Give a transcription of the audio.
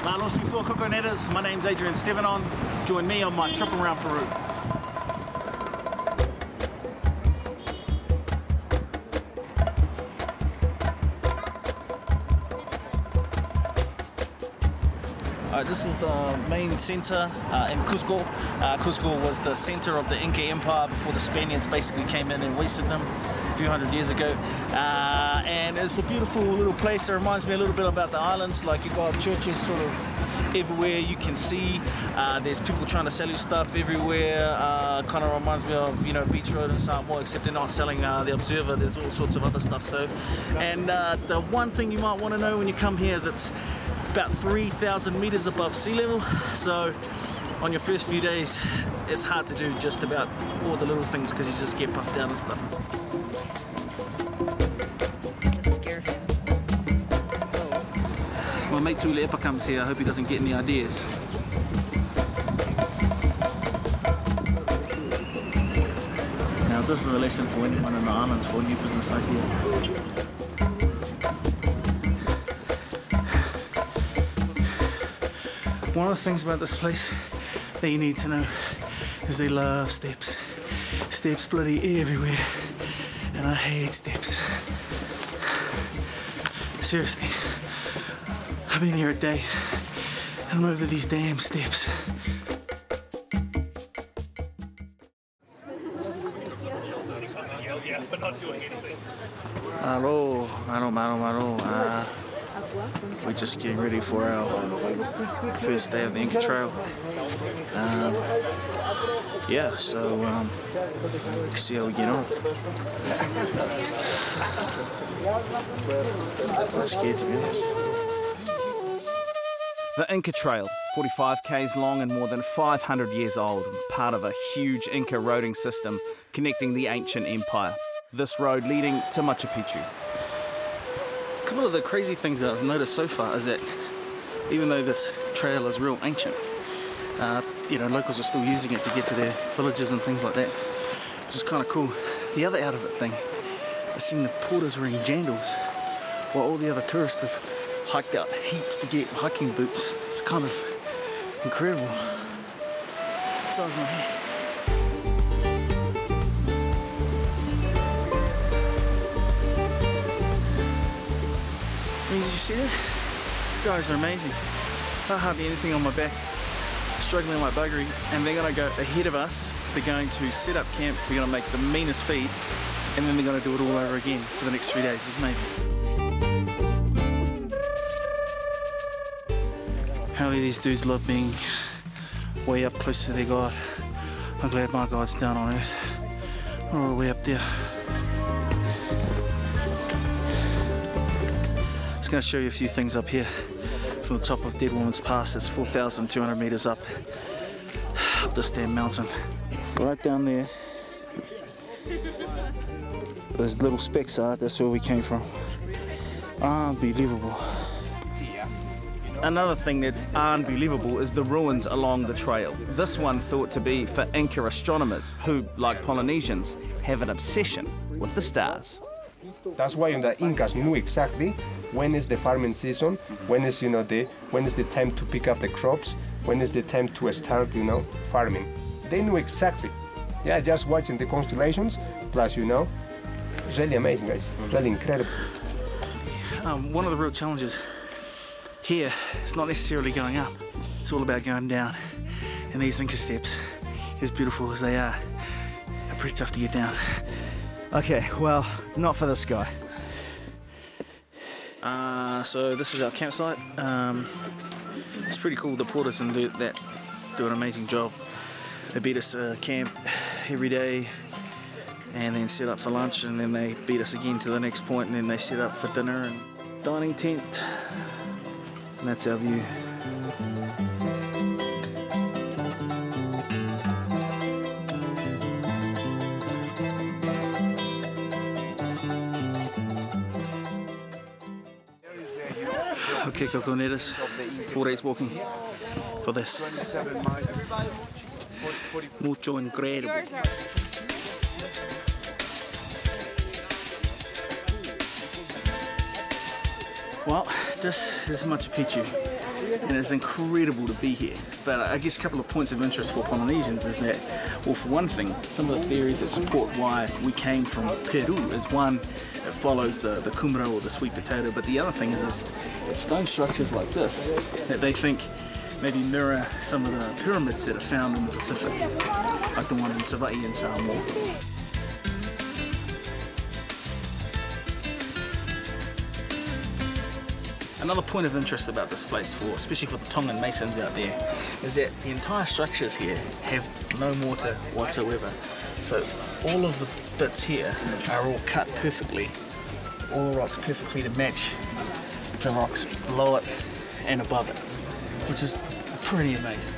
Mahalo for coconetas. My name's Adrian Stevanon. Join me on my trip around Peru. This is the main center in Cusco. Cusco was the center of the Inca Empire before the Spaniards basically came in and wasted them a few hundred years ago. And it's a beautiful little place. It reminds me a little bit about the islands. Like, you got churches sort of everywhere you can see. There's people trying to sell you stuff everywhere. Kind of reminds me of, you know, Beach Road and Samoa, except they're not selling the Observer. There's all sorts of other stuff though. And the one thing you might want to know when you come here is it's about 3,000 meters above sea level. So on your first few days, it's hard to do just about all the little things because you just get puffed down and stuff. My mate Tule Epa comes here. I hope he doesn't get any ideas. Now this is a lesson for anyone in the islands for a new business idea. One of the things about this place that you need to know is they love steps. Steps bloody everywhere. And I hate steps. Seriously. I've been here a day and I'm over these damn steps. Hello, we're just getting ready for our first day of the Inca Trail. Yeah, so we'll see how we get on. I'm scared, to be honest. The Inca Trail, 45 k's long and more than 500 years old, part of a huge Inca roading system connecting the ancient empire. This road leading to Machu Picchu. A couple of the crazy things that I've noticed so far is that even though this trail is real ancient, you know, locals are still using it to get to their villages and things like that, which is kind of cool. The other out of it thing, I've seen the porters wearing jandals while all the other tourists have hiked out heaps to get hiking boots. It's kind of incredible. So is my hat. Did you see that? These guys are amazing. I hardly anything on my back, struggling like buggery, and they're gonna go ahead of us. They're going to set up camp, they're gonna make the meanest feed, and then they're gonna do it all over again for the next 3 days. It's amazing. Apparently these dudes love being way up close to their God. I'm glad my God's down on earth. We're all the way up there. Just going to show you a few things up here from the top of Dead Woman's Pass. It's 4,200 meters up this damn mountain. Right down there, those little specks are, that's where we came from. Unbelievable. Another thing that's unbelievable is the ruins along the trail. This one thought to be for Inca astronomers who, like Polynesians, have an obsession with the stars. That's why the Incas knew exactly when is the farming season, when is, when is the time to pick up the crops, when is the time to start, farming. They knew exactly. Yeah, just watching the constellations, plus, it's really amazing, guys. Really incredible. One of the real challenges here, it's not necessarily going up, it's all about going down. And these Inca steps, as beautiful as they are pretty tough to get down. Okay, well, not for this guy. So this is our campsite. It's pretty cool. The porters and do an amazing job. They beat us to camp every day and then set up for lunch, and then they beat us again to the next point, and then they set up for dinner and dining tent. And that's our view. Okay, coconetas, 4 days walking for this. Mucho incredible. Well, this is Machu Picchu. and it's incredible to be here. But I guess a couple of points of interest for Polynesians is that, well, for one thing, some of the theories that support why we came from Peru is one, it follows the kumaro or the sweet potato, but the other thing is it's stone structures like this that they think maybe mirror some of the pyramids that are found in the Pacific, like the one in Savai'i in Samoa. Another point of interest about this place, especially for the Tongan masons out there, is that the entire structures here have no mortar whatsoever. So all of the bits here are all cut perfectly, all the rocks perfectly to match the rocks below it and above it, which is pretty amazing.